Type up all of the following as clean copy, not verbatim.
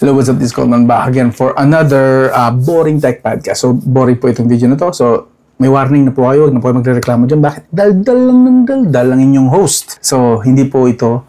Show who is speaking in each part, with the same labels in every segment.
Speaker 1: Hello, what's up? This is Coleman back again for another boring tech podcast. So, boring po itong video na to. So, may warning na po kayo. Huwag na po kayo magre-reklamo dyan. Bakit? Daldal lang ng daldal lang inyong host. So, hindi po ito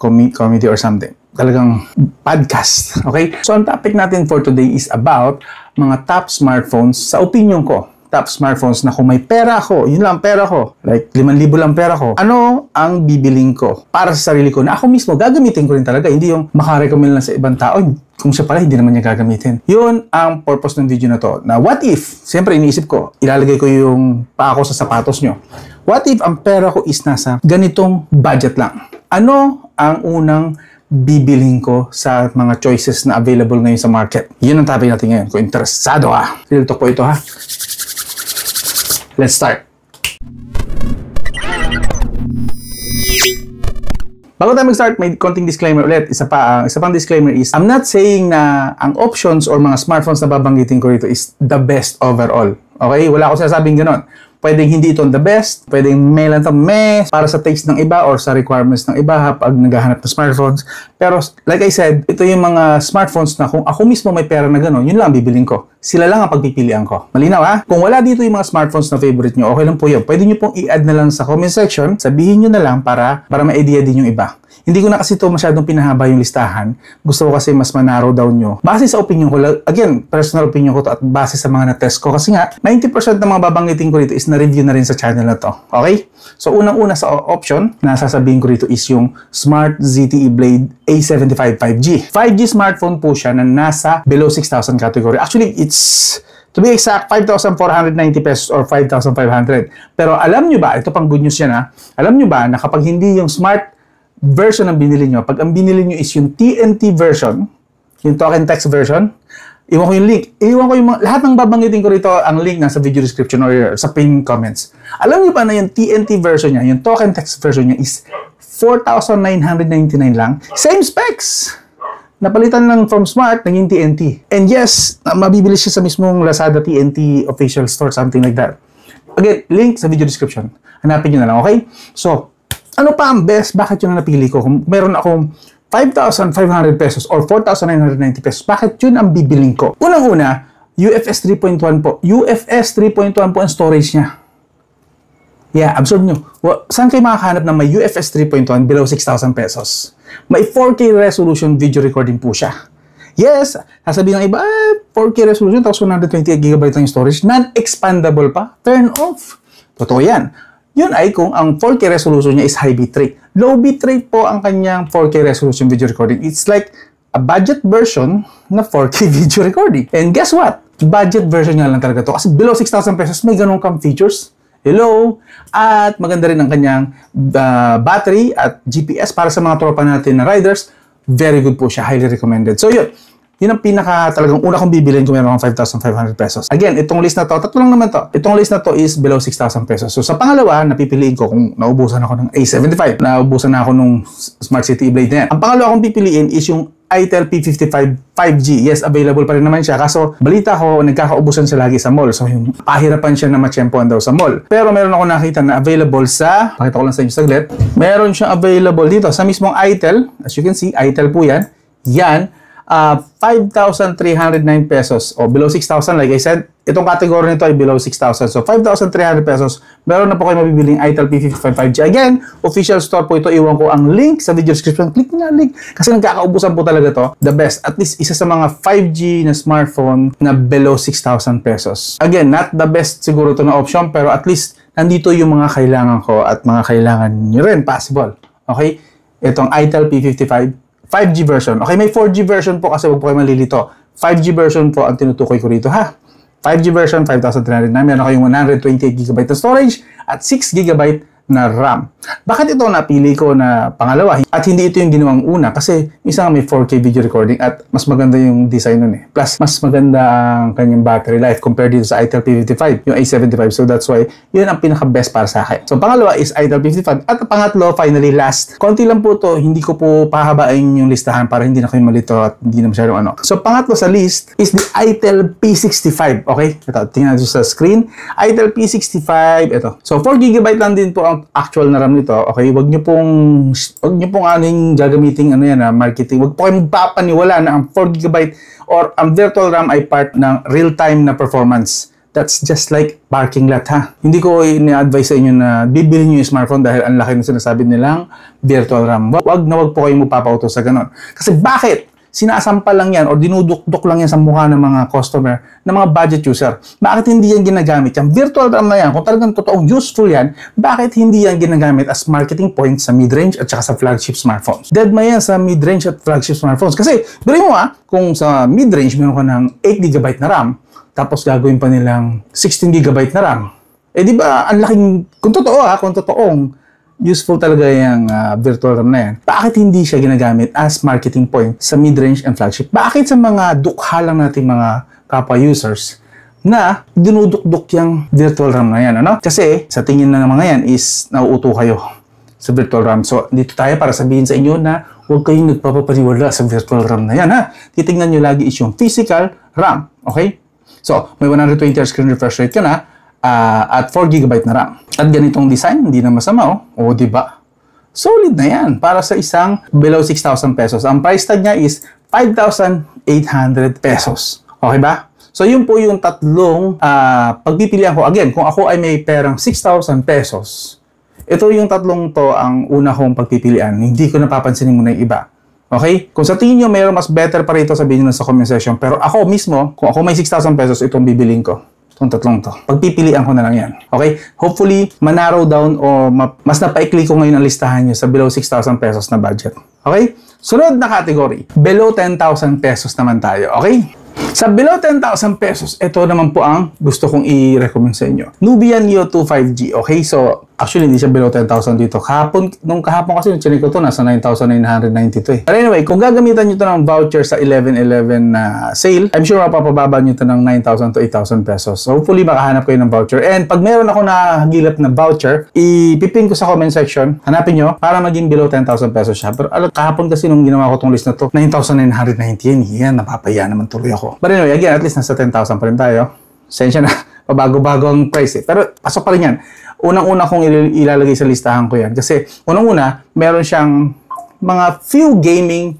Speaker 1: comedy or something. Talagang podcast. Okay? So, ang topic natin for today is about mga top smartphones sa opinion ko. Top smartphones na kung may pera ako, yun lang pera ko, like 5,000 lang pera ko, ano ang bibiling ko para sa sarili ko na ako mismo gagamitin ko rin talaga, hindi yung makarecommend lang sa ibang tao kung siya pala hindi naman niya gagamitin. Yun ang purpose ng video na to. Na what if, siyempre iniisip ko, ilalagay ko yung paa ko sa sapatos nyo. What if ang pera ko is nasa ganitong budget lang? Ano ang unang bibiling ko sa mga choices na available ngayon sa market? Yun ang topic natin ngayon. Kung interesado ka, real talk po ito ha. Let's start. Bago tayo mag-start, may konting disclaimer ulit. Isa pang disclaimer is, I'm not saying na ang options or mga smartphones na babanggitin ko rito is the best overall. Okay? Wala ako sinasabing ganon. Pwedeng hindi ito the best, pwedeng may lang para sa taste ng iba or sa requirements ng iba pag naghahanap ng smartphones. Pero like I said, ito yung mga smartphones na kung ako mismo may pera na gano'n, yun lang bibiling ko. Sila lang ang pagpipilian ko. Malinaw ha? Kung wala dito yung mga smartphones na favorite nyo, okay lang po yun. Pwede nyo pong i-add na lang sa comment section, sabihin nyo na lang para ma-idea din yung iba. Hindi ko na kasi ito masyadong pinahaba yung listahan. Gusto ko kasi mas ma-narrow down nyo. Base sa opinion ko, again, personal opinion ko to at base sa mga na-test ko. Kasi nga, 90% ng mga babanggitin ko rito is na-review na rin sa channel na to. Okay? So, unang-una sa option na sasabihin ko rito is yung Smart ZTE Blade A75 5G. 5G smartphone po siya na nasa below 6,000 category. Actually, it's to be exact, 5,490 pesos or 5,500. Pero alam nyo ba, ito pang good news yan ha, alam nyo ba na kapag hindi yung smart version ang binili nyo, pag ang binili nyo is yung TNT version, yung token text version, iwan ko yung link. Iwan ko yung lahat ng babanggitin ko rito, ang link nasa video description or sa pinned comments. Alam nyo ba na yung TNT version niya, yung token text version niya is 4,999 lang. Same specs! Napalitan lang from Smart, naging TNT. And yes, mabibili siya sa mismong Lazada TNT official store, something like that. Again, link sa video description. Hanapin nyo na lang, okay? So, ano pa ang best? Bakit yun ang napili ko? Kung meron akong 5,500 pesos or 4,990 pesos, bakit yun ang bibiling ko? Unang-una, UFS 3.1 po. UFS 3.1 po ang storage niya. Yeah, absorb nyo. Saan kayo makakahanap na may UFS 3.1 below 6,000 pesos? May 4K resolution video recording po siya. Yes, sasabihin ng iba, 4K resolution, tapos 128 GB ang storage, non-expandable pa, turn off. Totoo yan. Yun ay kung ang 4K resolution niya is high bitrate. Low bitrate po ang kanyang 4K resolution video recording. It's like a budget version na 4K video recording. And guess what? Budget version nga lang talaga to. Kasi below 6,000 pesos, may ganun kang features. Hello! At maganda rin ang kanyang battery at GPS para sa mga tropa natin na riders. Very good po siya. Highly recommended. So yun. Yun ang talagang una kong bibilin kung meron akong 5,500 pesos. Again, itong list na to, tatlo lang naman to. Itong list na to is below 6,000 pesos. So sa pangalawa, napipiliin ko kung naubusan ako ng A75. Naubusan na ako nung Smart ZTE Blade na yan. Ang pangalawa kong pipiliin is yung ITEL P55 5G. Yes, available pa rin naman siya. Kaso, balita ko, nagkakaubusan siya lagi sa mall. So, yung pahirapan siya na matsyempoan daw sa mall. Pero meron ako nakita na available sa, pakita ko lang sa inyo saglit, meron siyang available dito sa mismong ITEL. As you can see, ITEL po yan. Yan. 5,309 pesos o below 6,000 like I said. Itong category nito ay below 6,000. So 5,300 pesos. Meron na po kayo mabibiling ITEL P55 5G. Again, official store po ito. Iwan ko ang link sa video description. Click na link. Kasi nagkakaubusan po talaga to. The best. At least isa sa mga 5G na smartphone na below 6,000 pesos. Again, not the best siguro to na option. Pero at least nandito yung mga kailangan ko at mga kailangan nyo rin. Possible. Okay? Itong ITEL P55 5G version. Okay, may 4G version po kasi huwag po kayo malilito. 5G version po ang tinutukoy ko rito ha. 5G version, 5,309. Meron kayong 128 GB na storage at 6 GB na RAM. Bakit ito napili ko na pangalawa? At hindi ito yung ginawang una kasi isang may 4K video recording at mas maganda yung design nun eh. Plus, mas maganda ang kanyang battery life compared dito sa ITEL P55, yung A75. So that's why, yun ang pinaka-best para sa akin. So pangalawa is ITEL P55. At pangatlo, finally, last. Konti lang po to, hindi ko po pahabain yung listahan para hindi na kayo malito at hindi na masyadong ano. So pangatlo sa list is the ITEL P65. Okay? Ito, tingnan natin sa screen. ITEL P65, ito. So 4 GB lang din po ang ang actual na RAM nito, okay, wag niyo pong aning gagamiting marketing. Wag po kayong magpapaniwala na ang 4GB or ang virtual RAM ay part ng real-time na performance. That's just like parking lot, ha. Hindi ko ini-advise sa inyo na bibili niyo yung smartphone dahil ang laki ng sinasabi nilang virtual RAM. Wag po kayong magpapautos sa ganun. Kasi bakit? Sinasampal lang yan o dinudukdok lang yan sa mukha ng mga customer, ng mga budget user. Bakit hindi yan ginagamit? Yung virtual RAM na yan, kung talagang totoong useful yan, bakit hindi yan ginagamit as marketing point sa mid-range at saka sa flagship smartphones? Dead man yan sa mid-range at flagship smartphones. Kasi, bilhin mo kung sa mid-range meron ka ng 8GB na RAM, tapos gagawin pa nilang 16GB na RAM. Eh di ba, ang laking, kung totoong useful talaga yung virtual RAM na yan. Bakit hindi siya ginagamit as marketing point sa mid-range and flagship? Bakit sa mga dukha lang nating mga kapwa users na dinudukduk yung virtual RAM na yan, ano? Kasi sa tingin na ng mga yan is nauuto kayo sa virtual RAM. So, dito tayo para sabihin sa inyo na huwag kayong nagpapapaniwala sa virtual RAM na yan, ha? Titingnan nyo lagi is yung physical RAM, okay? So, may 120Hz screen refresh rate ka na, at 4GB na RAM. At ganitong design, hindi na masama, o diba? Solid na yan para sa isang below 6,000 pesos. Ang price tag niya is 5,800 pesos. Okay ba? So, yun po yung tatlong pagpipilian ko. Again, kung ako ay may perang 6,000 pesos, ito yung tatlong to ang una kong pagpipilian. Hindi ko napapansinin muna yung iba. Okay? Kung sa tingin nyo mayroong mas better pa rito, sabihin nyo sa comment section. Pero ako mismo, kung ako may 6,000 pesos, itong bibiling ko. Itong tatlong to. Pagpipilian ko na lang yan. Okay? Hopefully, manarrow down o mas napaikli ko ngayon ang listahan nyo sa below 6,000 pesos na budget. Okay? Sunod na category. Below 10,000 pesos naman tayo. Okay? Sa below 10,000 pesos, ito naman po ang gusto kong i-recommend sa inyo. Nubia Neo 2 5G. Okay? So, actually, hindi siya below 10,000 dito. Nung kahapon kasi, chinik ko ito, nasa 9,992 eh. But anyway, kung gagamitan nyo ito ng voucher sa 11/11 sale, I'm sure mapapababa nyo ito ng 9,000 to 8,000 pesos. So, hopefully, makahanap kayo ng voucher. And pag meron ako nahagilap na voucher, ipipin ko sa comment section, hanapin nyo para maging below 10,000 pesos siya. Pero kahapon kasi nung ginawa ko itong list na to, 9,990 yan. Napapaya naman tuloy ako. But anyway, again, at least nasa 10,000 pa rin tayo. Sensya na, pabago-bago ang price eh. Pero pasok pa rin yan. Unang-una kong ilalagay sa listahan ko yan. Kasi unang-una, meron siyang mga few gaming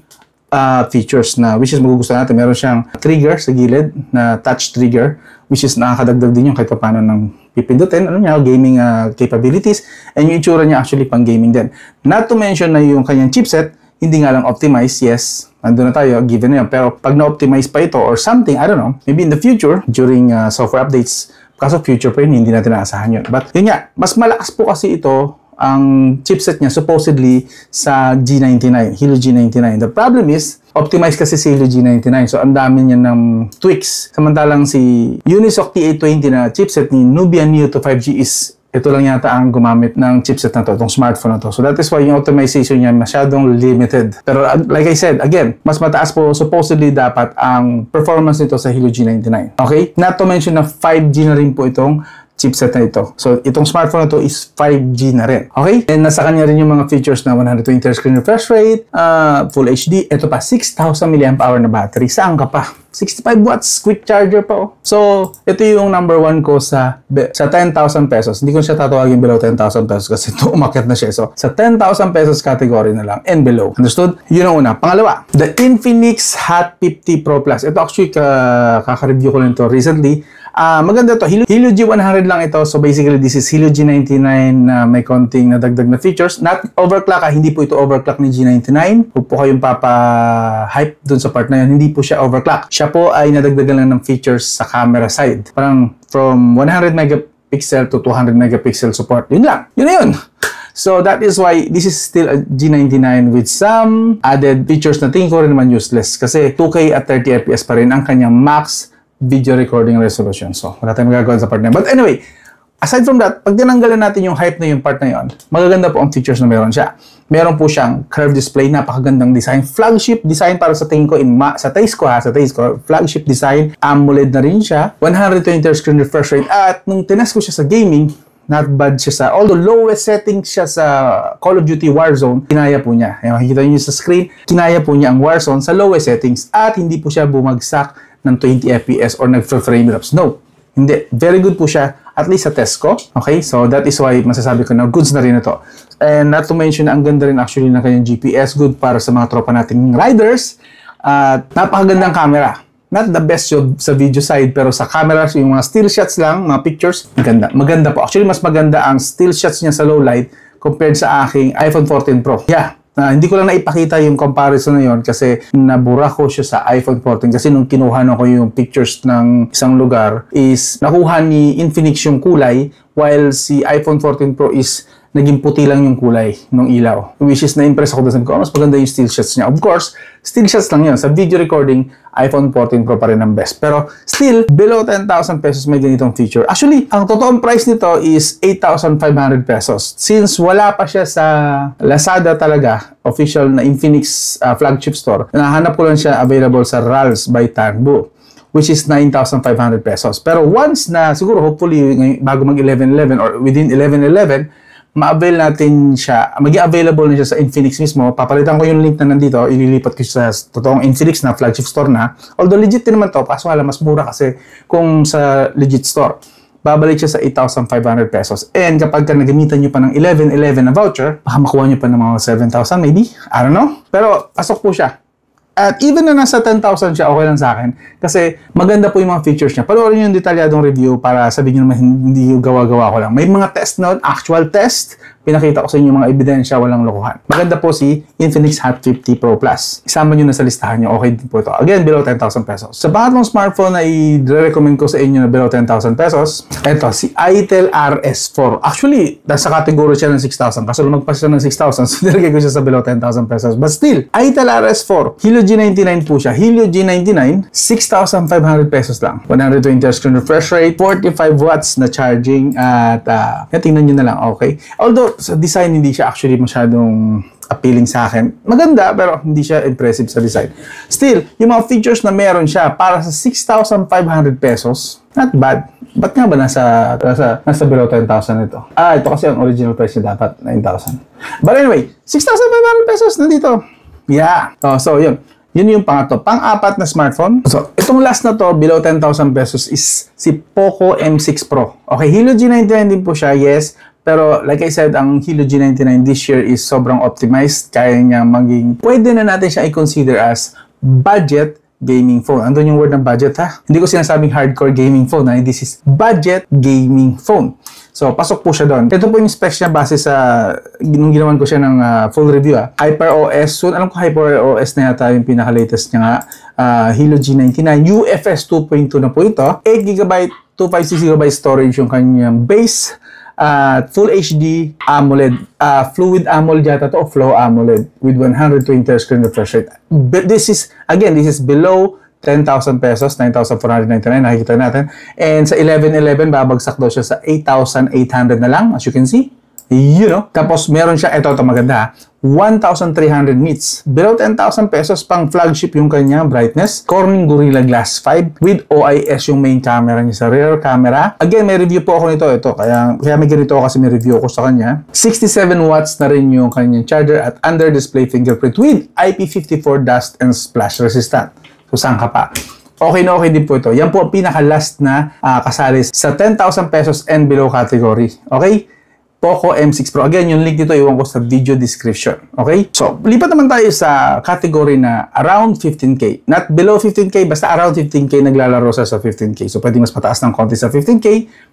Speaker 1: features na which is magugustuhan natin. Meron siyang trigger sa gilid na touch trigger which is nakakadagdag din yung kahit paano ng pipindutin. Ano niya, gaming capabilities. And yung itsura niya actually pang gaming din. Not to mention na yung kanyang chipset, hindi nga lang optimized, yes, nandun na tayo, given na yun. Pero pag na-optimize pa ito or something, I don't know, maybe in the future, during software updates, kasi future pa yun, hindi natin naasahan yun. But yun nga, mas malakas po kasi ito, ang chipset niya supposedly sa G99, Helio G99. The problem is, optimized kasi si Helio G99. So, ang dami niya ng tweaks. Samantalang si Unisoc T820 na chipset ni Nubia Neo 2 5G is ito lang yata ang gumamit ng chipset na to, itong smartphone na to. So that is why yung optimization niya masyadong limited. Pero like I said, again, mas mataas po supposedly dapat ang performance nito sa Helio G99. Okay? Not to mention na 5G na rin po itong chipset na ito. So itong smartphone na to is 5G na rin. Okay? And nasa kanya rin yung mga features na 120Hz screen refresh rate, Full HD, ito pa 6,000 mAh na battery. Saan ka pa? 65 watts, quick charger pa oh. So, ito yung number 1 ko sa 10,000 pesos. Hindi ko siya tatawagin below 10,000 pesos kasi ito umakyat na siya. So, sa 10,000 pesos category na lang and below. Understood? Yun ang una. Pangalawa, the Infinix Hot 50 Pro Plus. Ito actually, kaka-review ko lang ito recently. Maganda to. Helio G100 lang ito. So basically, this is Helio G99 na may konting nadagdag na features. Not overclock hindi po ito overclock ni G99. Huwag po kayong papa-hype dun sa part na yun. Hindi po siya overclock. Siya po ay nadagdagan lang ng features sa camera side. Parang from 100 megapixel to 200 megapixel support. Yun lang. Yun na yun. So that is why this is still a G99 with some added features na tingin ko rin naman useless. Kasi 2K at 30 FPS pa rin ang kanyang max video recording resolution. So, wala tayong magagawa sa part na yun. But anyway, aside from that, pag tinanggalan natin yung hype na yung part na yun, magaganda po ang features na meron siya. Meron po siyang curved display, napakagandang design. Flagship design para sa tingin ko, sa taste ko, flagship design. AMOLED na rin siya. 120Hz screen refresh rate. At nung tinest ko siya sa gaming, not bad siya sa, although lowest setting siya sa Call of Duty Warzone, kinaya po niya. Ayan, makikita niyo sa screen, kinaya po niya ang Warzone sa lowest settings at hindi po siya bumagsak ng 20 FPS or nag-frame drops. No, hindi. Very good po siya at least sa test ko. Okay, so that is why masasabi ko na goods na rin ito. And not to mention na ang ganda rin actually ng kanyang GPS, good para sa mga tropa nating riders. At napakagandang camera. Not the best sa video side, pero sa camera, yung mga still shots lang, mga pictures, maganda. Maganda po. Actually, mas maganda ang still shots niya sa low light compared sa aking iPhone 14 Pro. Yeah. Hindi ko lang naipakita yung comparison na yun kasi nabura ko siya sa iPhone 14 kasi nung kinuha ko yung pictures ng isang lugar is nakuha ni Infinix yung kulay while si iPhone 14 Pro is naging puti lang yung kulay ng ilaw. Which is na-impress ako doon. Sabi ko, mas maganda yung still shots niya. Of course, still shots lang yun. Sa video recording, iPhone 14 Pro pa rin ang best. Pero still, below 10,000 pesos may ganitong feature. Actually, ang totoong price nito is 8,500 pesos. Since wala pa siya sa Lazada talaga, official na Infinix flagship store, nahanap ko lang siya available sa Ralph's by Tanbu, which is 9,500 pesos. Pero once na, siguro hopefully, bago mag 11/11 or within 11/11, ma-avail natin siya, maging available na siya sa Infinix mismo. Papalitan ko yung link na nandito, ililipat ko siya sa totoong Infinix na flagship store na. Although legit din naman to, kaso wala, mas mura kasi kung sa legit store. Babalik siya sa 8,500 pesos. And kapag ka nagamitan nyo pa ng 11/11 na voucher, baka makuha nyo pa ng mga 7,000 maybe. I don't know. Pero pasok po siya. At even na nasa 10,000 siya, okay lang sa akin. Kasi maganda po yung mga features niya. Panoorin yung detalyadong review para sabihin nyo naman hindi yung gawa-gawa ko lang. May mga test note, actual test. Pinakita ko sa inyo mga ebidensya, walang lokohan. Maganda po si Infinix Hot 50 Pro Plus. Isama nyo na sa listahan nyo. Okay din po ito. Again, below 10,000 pesos. Sa pangatlong smartphone na i-recommend ko sa inyo na below 10,000 pesos, ito, si Itel RS4. Actually, nasa category siya ng 6,000. Kaso lumagpas siya ng 6,000. So, nilagay ko siya sa below 10,000 pesos. But still, Itel RS4. Helio G99 po siya. Helio G99, 6,500 pesos lang. 120 Hz screen refresh rate, 45 watts na charging, at tingnan nyo na lang, okay? Although, sa design, hindi siya actually masyadong appealing sa akin. Maganda, pero hindi siya impressive sa design. Still, yung mga features na meron siya para sa 6,500 pesos, not bad. Ba't nga ba nasa below 10,000 ito? Ito kasi ang original price niya dapat, 9,000. But anyway, 6,500 pesos nandito. Yeah. So, yun. Yun yung pangatlo. Pang-apat na smartphone. So, itong last na to, below 10,000 pesos is si Poco M6 Pro. Okay, Helio G99 din po siya, yes. Pero like I said, ang Helio G99 this year is sobrang optimized. Kaya niya pwede na natin siya i-consider as budget gaming phone. Andun yung word ng budget, ha? Hindi ko sinasabing hardcore gaming phone, ha? This is budget gaming phone. So, pasok po siya doon. Ito po yung specs niya base sa nung ginawan ko siya ng full review, ha? HyperOS. So, alam ko HyperOS na yata yung pinaka-latest niya nga. Helio G99. UFS 2.2 na po ito. 8GB, 256GB storage yung kanyang base. Full HD AMOLED, Fluid AMOLED yata to, o Flow AMOLED with 120 Hz screen refresh rate. But this is below 10,000 pesos, 9,499, nakikita natin. And sa 11/11, babagsak daw siya sa 8,800 na lang, as you can see. You know, tapos meron siya, ito maganda, 1,300 nits. Below 10,000 pesos, pang flagship yung kanyang brightness. Corning Gorilla Glass 5 with OIS yung main camera niya sa rear camera. Again, may review po ako nito. Kaya may ganito kasi may review ako sa kanya. 67 watts na rin yung kanyang charger at under display fingerprint with IP54 dust and splash resistant. So, saan ka pa? Okay na okay din po ito. Yan po ang pinaka-last na kasali sa 10,000 pesos and below category. Okay? Poco M6 Pro. Again, yung link dito iwan ko sa video description. Okay? So, lipat naman tayo sa category na around 15K. Not below 15K, basta around 15K naglalaro sa 15K. So, pwedeng mas mataas ng konti sa 15K,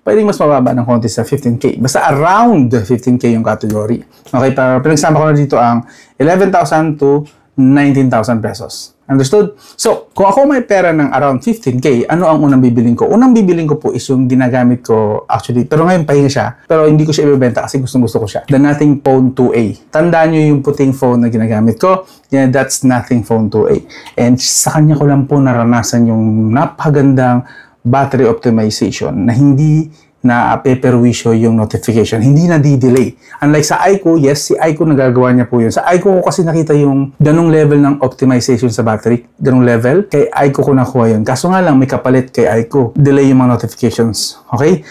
Speaker 1: pwedeng mas mababa ng konti sa 15K. Basta around 15K yung category. Okay? Pero pinagsama ko na dito ang 11,000 to 19,000 pesos. Understood? So, kung ako may pera ng around 15K, ano ang unang bibiling ko? Unang bibiling ko po is yung ginagamit ko actually. Pero ngayon pahinga siya. Pero hindi ko siya ibebenta kasi gustong-gusto ko siya. The Nothing Phone 2A. Tandaan nyo yung puting phone na ginagamit ko. Yeah, that's Nothing Phone 2A. And sa kanya ko lang po naranasan yung napagandang battery optimization na hindi na peperwisyo yung notification. Hindi na di-delay. Unlike sa iQOO, yes, si iQOO nagagawa niya po yun. Sa iQOO ko kasi nakita yung ganong level ng optimization sa battery. Ganong level. Kay iQOO ko nakuha yun. Kaso nga lang, may kapalit kay iQOO. Delay yung mga notifications. Okay?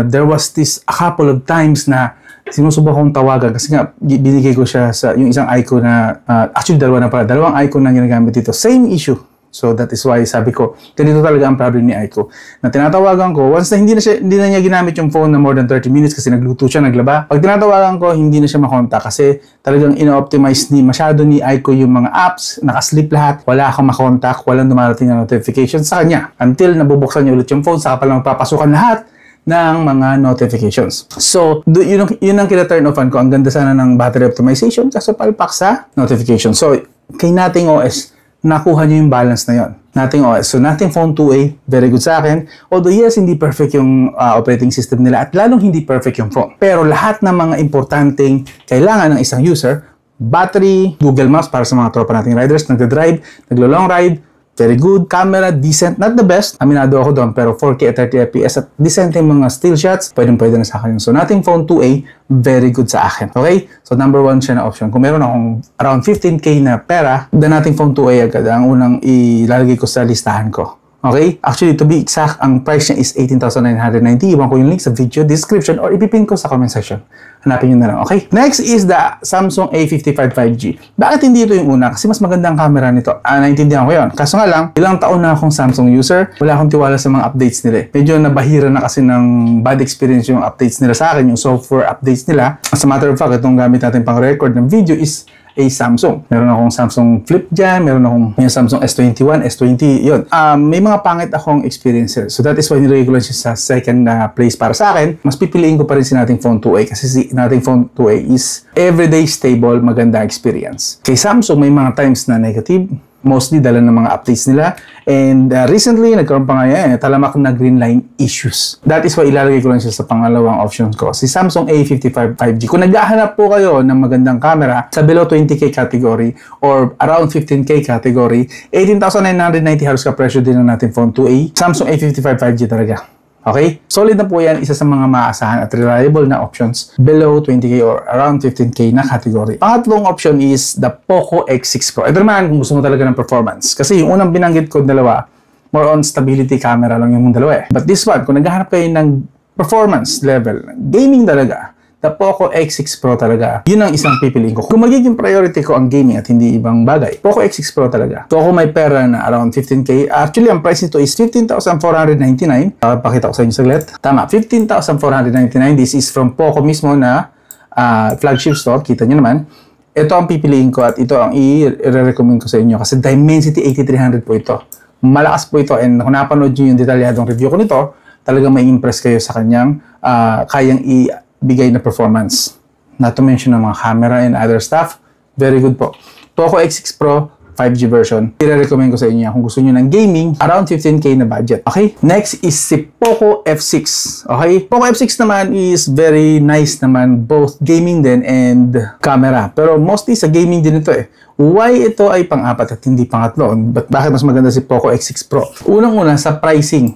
Speaker 1: There was this a couple of times na sinusubok kong tawagan kasi nga binigay ko siya sa yung isang iQOO na actually dalawa na pala. Dalawang iQOO na ginagamit dito. Same issue. So that is why sabi ko, ganito talaga ang problem ni Aiko. Na tinatawagan ko, once na hindi na niya ginamit yung phone na more than 30 minutes kasi nagluto siya, naglaba. Pag tinatawagan ko, hindi na siya makontak kasi talagang ino-optimize masyado ni Aiko yung mga apps, nakasleep lahat, wala akong makontak, walang dumarating na notification sa kanya. Until nabubuksan niya ulit yung phone, saka palang papasukan lahat ng mga notifications. So, yun ang kina-turn offan ko. Ang ganda sana ng battery optimization kasi palpak sa notification. So, kay Nothing OS, nakuha niyo yung balance na yon. Nothing OS. So, Nothing Phone 2a, very good sa akin. Although, yes, hindi perfect yung operating system nila at lalong hindi perfect yung phone. Pero lahat ng mga importanteng kailangan ng isang user, battery, Google Maps para sa mga tropa nating riders, nagda-drive, naglo-long ride, very good. Camera, decent. Not the best. Aminado ako doon. Pero 4K at 30 FPS at decent yung mga still shots. Pwede na sa akin. So, Nothing Phone 2a, very good sa akin. Okay? So, number 1 siya na option. Kung meron akong around 15K na pera, the Nothing Phone 2a agad ang unang ilalagay ko sa listahan ko. Okay? Actually, to be exact, ang price niya is 18,990. Iwan ko yung link sa video description or ipipin ko sa comment section. Hanapin nyo na lang, okay? Next is the Samsung A55 5G. Bakit hindi ito yung una? Kasi mas maganda ang camera nito. Naintindihan ko yun. Kaso nga lang, ilang taon na akong Samsung user, wala akong tiwala sa mga updates nila. Medyo nabahira na kasi ng bad experience yung updates nila sa akin, yung software updates nila. As a matter of fact, itong gamit natin pang record ng video is a Samsung. Meron akong Samsung Flip dyan, meron akong yung Samsung S21, S20, yun. May mga pangit akong experiences. So that is why nilagay ko lang siya sa second place para sa akin. Mas pipiliin ko pa rin si Nothing Phone 2a kasi si Nothing Phone 2a is everyday stable, maganda experience. Kay Samsung, may mga times na negative, mostly dala ng mga updates nila. And recently, nagkaroon pa nga yan, talamak na green line issues. That is why ilalagay ko lang siya sa pangalawang option ko. Si Samsung A55 5G. Kung naghahanap po kayo ng magandang camera sa below 20K category or around 15K category, 18,990 halos ka presyo din ng Nothing Phone 2a. Samsung A55 5G talaga. Okay? Solid na po yan, isa sa mga maasahan at reliable na options below 20K or around 15K na category. Pangatlong option is the Poco X6 Pro. Ito naman kung gusto mo talaga ng performance. Kasi yung unang binanggit ko dalawa, more on stability camera lang yung dalawa eh. But this one, kung naghahanap kayo ng performance level, gaming talaga, the Poco X6 Pro talaga, yun ang isang pipiliin ko. Kung magiging priority ko ang gaming at hindi ibang bagay, Poco X6 Pro talaga. So ako may pera na around 15K. Actually, ang price nito is 15,499. Pakita ko sa inyo saglit. Tama, 15,499. This is from Poco mismo na flagship store. Kita nyo naman. Ito ang pipiliin ko at ito ang i-recommend ko sa inyo kasi Dimensity 8300 po ito. Malakas po ito and kung napanood nyo yung detalyadong review ko nito, talagang may impress kayo sa kanyang kayang bigay na performance. Not to mention ang mga camera and other stuff. Very good po. Poco X6 Pro 5G version. I-recommend ko sa inyo kung gusto niyo ng gaming around 15K na budget. Okay? Next is si Poco F6. Okay? Poco F6 naman is very nice naman both gaming din and camera. Pero mostly sa gaming din ito eh. Why ito ay pang-apat at hindi pangatlo? Bakit mas maganda si Poco X6 Pro? Unang-una sa pricing.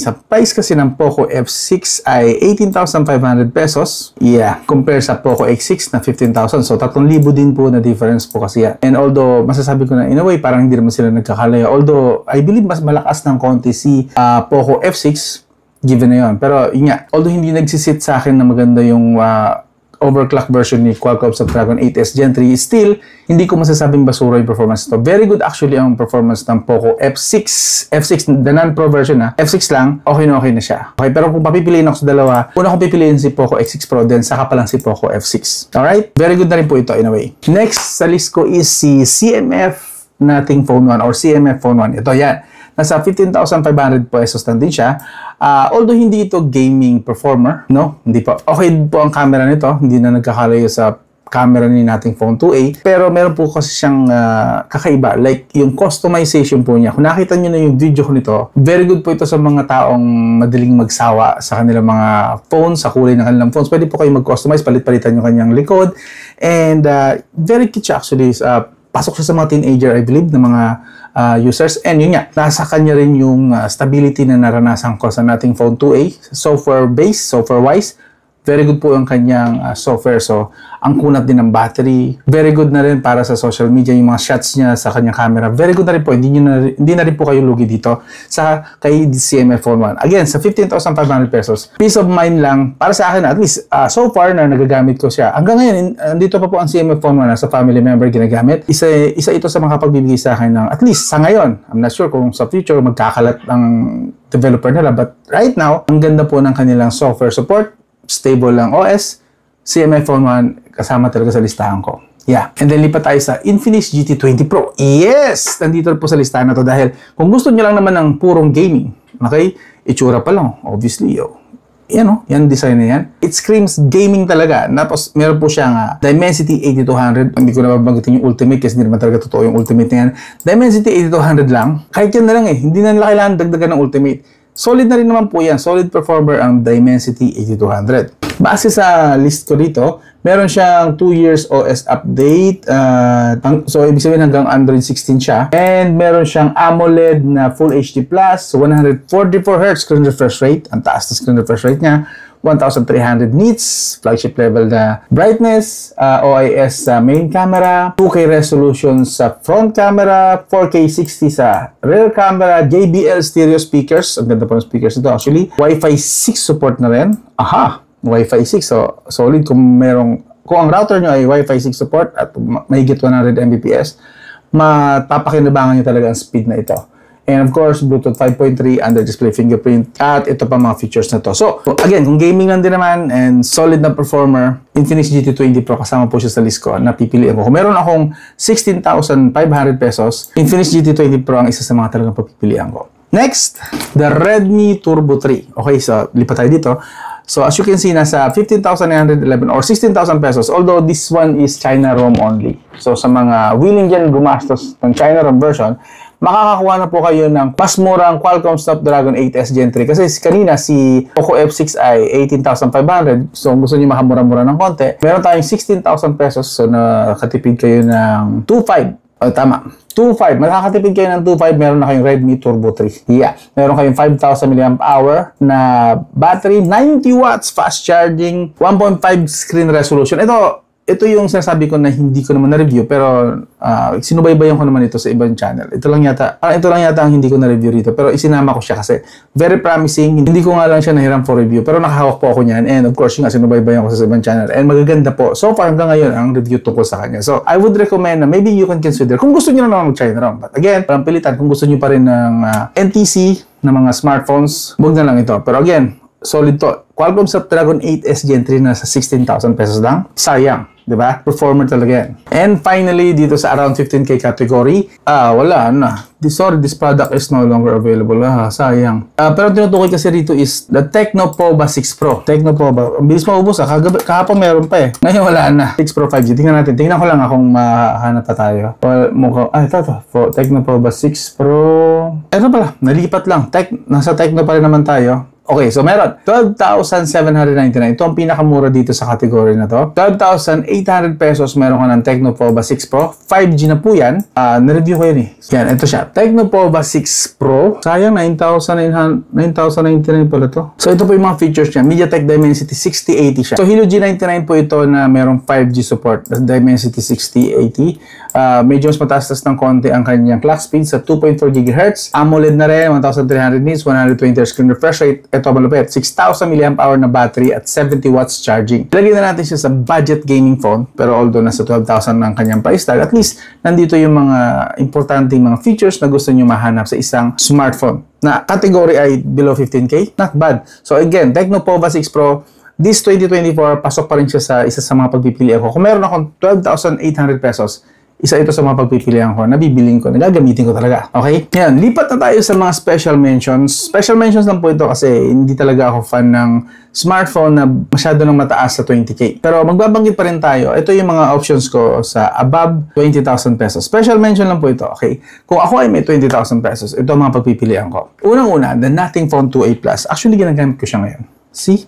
Speaker 1: Sa price kasi ng Poco F6 ay 18,500 pesos. Yeah, compare sa Poco X6 na 15,000. So, 3,000 din po na difference po kasi yan. And although, masasabi ko na in a way, parang hindi naman sila nagkakalaya. Although, I believe mas malakas ng konti si Poco F6 given na yun. Pero, yun nga, although hindi nagsisit sa akin na maganda yung overclock version ni Qualcomm Snapdragon 8s Gen 3, still, hindi ko masasabing basura yung performance ito. Very good actually ang performance ng Poco F6, the non-Pro version na, F6 lang, okay na siya. Okay, pero kung papipiliin ako sa dalawa, una kong pipiliin si Poco X6 Pro, then saka pa lang si Poco F6. Alright? Very good na rin po ito in a way. Next sa list ko is si CMF Nothing Phone 1 or CMF Phone 1. Ito yan. Nasa 15,500 pesos lang din siya. Although hindi ito gaming performer, no? Hindi po. Okay po ang camera nito. Hindi na nagkakalayo sa camera ni Nothing Phone 2a. Pero meron po kasi siyang kakaiba. Like yung customization po niya. Kung nakita nyo na yung video ko nito, very good po ito sa mga taong madaling magsawa sa kanilang mga phones, sa kulay ng kanilang phones. Pwede po kayo mag-customize, palit-palitan yung kanyang likod. And very cute siya actually. Pasok siya sa mga teenager, I believe, na mga users. And yun nga, nasa kanya rin yung stability na naranasan ko sa Nothing Phone 2a. Software-based, software-wise, Very good po yung kanyang software. So, ang kunat din ng battery. Very good na rin para sa social media. Yung mga shots niya sa kanyang camera. Very good na rin po. Hindi na rin po kayo lugi dito sa kay CMF Phone 1. Again, sa 15,500 pesos. Peace of mind lang. Para sa akin, at least, so far na nagagamit ko siya. Hanggang ngayon, dito pa po ang CMF Phone 1 sa family member ginagamit. Isa ito sa mga pagbibigay sa akin ng, at least sa ngayon, I'm not sure kung sa future magkakalat ng developer nila. But right now, ang ganda po ng kanilang software support. Stable lang OS, CMF Phone 1, kasama talaga sa listahan ko. Yeah. And then lipat tayo sa Infinix GT20 Pro. Yes! Nandito po sa listahan na to dahil kung gusto nyo lang naman ng purong gaming, okay? Itsura pa lang, obviously. Yan yan design na yan. It screams gaming talaga. Tapos meron po siyang Dimensity 8200. Hindi ko na babanggitin yung Ultimate kasi hindi naman talaga totoo yung Ultimate na yan. Dimensity 8200 lang. Kahit yan na lang hindi na kailangan dagdagan ng Ultimate. Solid na rin naman po yan. Solid performer ang Dimensity 8200. Base sa list ko dito, meron siyang 2 years OS update. So, ibig sabihin hanggang Android 16 siya. And meron siyang AMOLED na Full HD+, 144Hz screen refresh rate. Ang taas na screen refresh rate niya. 1,300 nits, flagship level na brightness, OIS sa main camera, 2K resolution sa front camera, 4K 60 sa rear camera, JBL stereo speakers, ang ganda po ng speakers ito actually, Wi-Fi 6 support na rin, Wi-Fi 6, so solid kung ang router nyo ay Wi-Fi 6 support at mahigit 100 Mbps, mapapakinabangan nyo talaga ang speed na ito. And of course, Bluetooth 5.3, under-display fingerprint, at ito pa mga features na to. So, again, kung gaming lang din naman and solid na performer, Infinix GT20 Pro, kasama po siya sa list ko na pipiliin ko. Kung meron akong 16,500 pesos, Infinix GT20 Pro ang isa sa mga talagang papipilian ko. Next, the Redmi Turbo 3. Okay, so lipat tayo dito. So, as you can see, nasa 15,911 or 16,000 pesos. Although, this one is China ROM only. So, sa mga willing dyan gumastos ng China ROM version, makakakuha na po kayo ng mas murang Qualcomm Snapdragon 8S Gen 3. Kasi kanina si Poco F6 ay 18,500. So, kung gusto niyo makamura-mura ng konti, meron tayong 16,000 pesos. So, nakatipid kayo ng 2.5. Tama. 2.5. Makakatipid kayo ng 2.5. Meron na kayong Redmi Turbo 3. Yeah. Meron kayong 5,000 mAh na battery, 90 watts fast charging, 1.5 screen resolution. Ito yung sinasabi ko na hindi ko naman na-review pero sinubaybayan ko naman ito sa ibang channel. Ito lang yata ang hindi ko na-review rito pero isinama ko siya kasi very promising. Hindi ko nga lang siya nahiram for review pero nakahawak po ako niyan and of course yung sinubaybayan ko sa ibang channel and magaganda po. So far hanggang ngayon ang review tungkol sa kanya. So I would recommend na maybe you can consider kung gusto niyo na naman mag-China ROM. But again, parang pilitan kung gusto niyo pa rin ng NTC na mga smartphones, huwag na lang ito. Pero again, solid to. Qualcomm Snapdragon 8S Gen 3 na sa 16,000 pesos lang. Sayang, di ba? Performer talaga yan. And finally, dito sa around 15K category, wala na. Sorry, this product is no longer available. Sayang. Pero tinutukoy kasi rito is the Tecno Pova 6 Pro. Tecno Pova. Ang bilis maubos kahapon meron pa eh. Ngayon wala na. 6 Pro 5G. Tingnan natin. Tingnan ko lang kung mahanap pa tayo. Well, ito. Tecno Pova 6 Pro. Ano pala? Nalipat lang. Nasa Tecno pa rin naman tayo. Okay, so meron 12,799. Ito ang pinakamura dito sa category na to. 12,800 pesos meron ka ng Tecno Pova 6 Pro. 5G na po yan. Na-review ko yun eh. Yan, ito siya. Tecno Pova 6 Pro. Sayang, 9,999 pala to. So ito po yung mga features niya. MediaTek Dimensity 6080 siya. So Helio G99 po ito na merong 5G support. Dimensity 6080. Medyo mas mataas ng konti ang kanyang clock speed sa 2.4 GHz. AMOLED na rin, 1,300 nits, 120 Hz screen refresh rate. Ito malupit, 6,000 mAh na battery at 70 watts charging. Ilagay na natin siya sa budget gaming phone, pero although nasa 12,000 ang kanyang price tag, at least nandito yung mga importanteng mga features na gusto nyo mahanap sa isang smartphone. Na category ay below 15K, not bad. So again, Tecno Pova 6 Pro, this 2024, pasok pa rin siya sa isa sa mga pagpipilian ko. Kung meron akong 12,800 pesos, isa ito sa mga pagpipilian ko, nabibiling ko, nagagamitin ko talaga. Okay? Yan, lipat na tayo sa mga special mentions. Special mentions lang po ito kasi hindi talaga ako fan ng smartphone na masyado nang mataas sa 20K. Pero magbabanggit pa rin tayo. Ito yung mga options ko sa above 20,000 pesos. Special mention lang po ito. Okay? Kung ako ay may 20,000 pesos, ito ang mga pagpipilian ko. Unang-una, the Nothing Phone 2a Plus. Actually, ginagamit ko siya ngayon. See?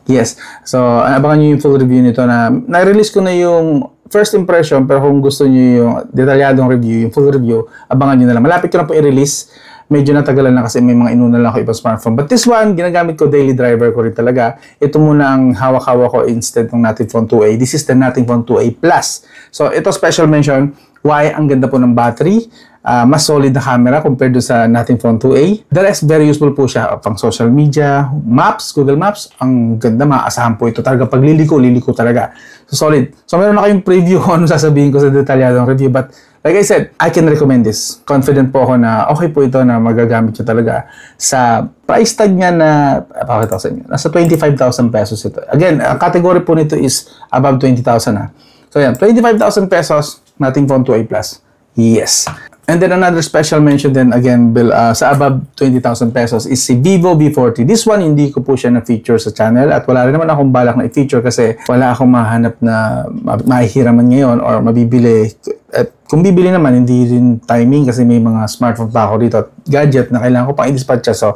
Speaker 1: Yes. So, abangan nyo yung full review nito na na-release ko na yung first impression, pero kung gusto niyo yung detalyadong review, yung full review, abangan niyo na lang. Malapit ko na po i-release medyo natagalan na kasi may mga inuna lang ako ibang smartphone. But this one, ginagamit ko, daily driver ko rin talaga. Ito muna ang hawak-hawak ko instead ng Native Phone 2a. This is the Native Phone 2a Plus. So, ito special mention, why ang ganda po ng battery. Mas solid na camera compared do sa Native Phone 2a. The rest, very useful po siya pang social media, maps, Google Maps. Ang ganda, maaasahan po ito talaga. Pag liliko talaga. So, solid. So, meron na kayong preview kung ano sasabihin ko sa detalyadong review. But, like I said, I can recommend this. Confident po ako na okay po ito na magagamit nyo talaga. Sa price tag niya na, pakita ko sa inyo, nasa 25,000 pesos ito. Again, ang category po nito is above 20,000 ha. So, yan, 25,000 pesos, Native Phone 2a Plus. Yes. And then another special mention then again, sa above 20,000 pesos is si Vivo V40. This one, hindi ko po siya na-feature sa channel at wala rin naman akong balak na i-feature kasi wala akong mahanap na mahihiraman ngayon or mabibili. At kung bibili naman, hindi rin timing kasi may mga smartphone pa ako dito at gadget na kailangan ko pang i-dispatch siya. So,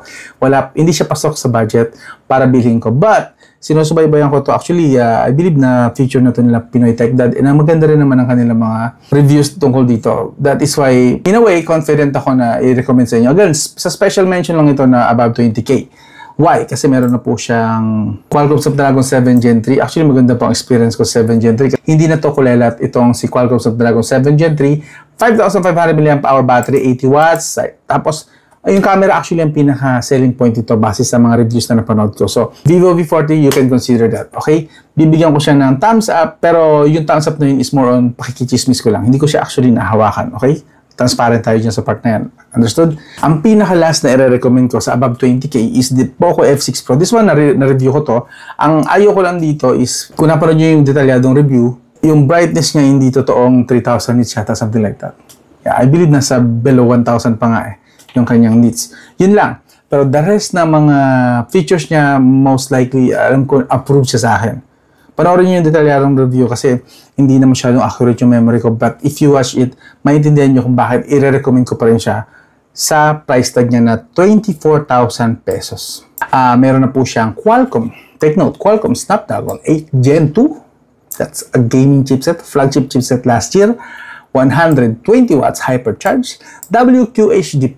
Speaker 1: hindi siya pasok sa budget para bilhin ko. But, sinusubaybayan ko to. Actually, I believe na feature na to nila Pinoy Tech Dad. And maganda rin naman ang kanilang mga reviews tungkol dito. That is why, in a way, confident ako na i-recommend sa inyo. Again, sa special mention lang ito na above 20K. Why? Kasi meron na po siyang Qualcomm Snapdragon 7 Gen 3. Actually, maganda po ang experience ko 7 Gen 3. Hindi na to kulelat itong si Qualcomm Snapdragon 7 Gen 3. 5,500 mAh battery, 80 watts. Tapos, yung camera actually ang pinaka-selling point ito base sa mga reviews na napanood ko. So, Vivo V40, you can consider that. Okay? Bibigyan ko siya ng thumbs up, pero yung thumbs up na yun is more on pakikichismis ko lang. Hindi ko siya actually nahawakan. Okay? Transparent tayo dyan sa part na yan. Understood? Ang pinaka-last na i-recommend ko sa above 20K is the Poco F6 Pro. This one, na-review ko to. Ang ayaw ko lang dito is, kung napanood nyo yung detalyadong review, yung brightness niya hindi totoong 3,000 nits yata, something like that. Yeah, I believe nasa below 1,000 pa nga yung kanyang nits. Yun lang. Pero the rest na mga features niya, most likely, alam ko, approved siya sa akin. Panoorin niyo yung detalyadong review kasi hindi na masyadong accurate yung memory ko. But if you watch it, maintindihan niyo kung bakit i-recommend ko pa rin siya sa price tag niya na 24,000 pesos. Meron na po siyang Qualcomm. Take note, Qualcomm Snapdragon 8 Gen 2. That's a gaming chipset, flagship chipset last year. 120 watts hypercharge, WQHD+,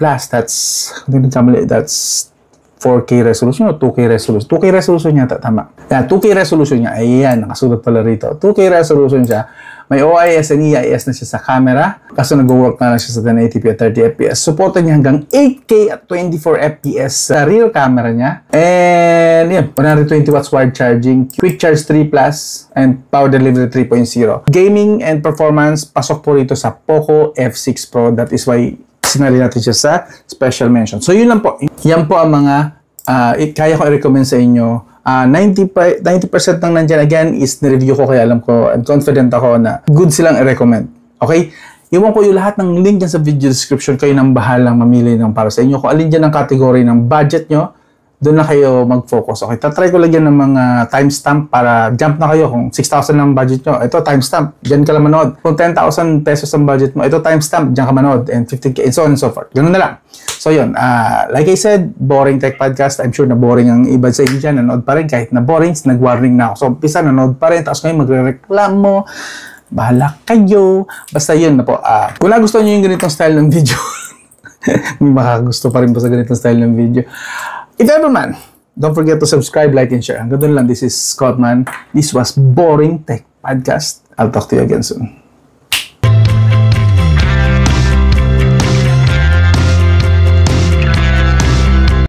Speaker 1: that's 4K resolution o 2K resolution. 2K resolution niya, tama. Yeah, 2K resolution niya, ayan, nakasulat pala rito. 2K resolution siya. May OIS and EIS na siya sa camera. Kaso nag-work na lang siya sa 1080p at 30fps. Supportan niya hanggang 8K at 24fps sa rear camera niya. And yun, 120 watts wired charging, Quick Charge 3 Plus, and Power Delivery 3.0. Gaming and performance, pasok po rito sa Poco F6 Pro. That is why sinali natin siya sa special mention. So yun lang po. Yan po ang mga kaya ko i-recommend sa inyo. 90% ng nandyan again is nireview ko kaya alam ko and confident ako na good silang i-recommend. Okay? Iwan ko yung lahat ng link dyan sa video description. Kayo nang bahalang mamili ng para sa inyo. Kung alin dyan ang category ng budget nyo, doon na kayo mag-focus. Okay? Tatry ko lagyan ng mga timestamp para jump na kayo. Kung 6,000 lang budget nyo, ito timestamp, dyan ka lang manood. Kung 10,000 pesos ang budget mo, ito timestamp, dyan ka manood. And 15K, and so on and so forth. Ganun na lang. So yun, like I said, boring tech podcast. I'm sure na boring ang iba sa inyo dyan. Nanood pa rin. Kahit na boring, nag-warning na ako. So, umpisa, nanood pa rin. Tapos ngayon, magre-reklamo. Bahala kayo. Basta yun na po. Kung nagustuhan nyo yung ganitong style ng video, may makagusto pa rin po sa ganitong style ng video. If ever man, don't forget to subscribe, like, and share. Hanggang doon lang. This is Scott Man. This was Boring Tech Podcast. I'll talk to you again soon.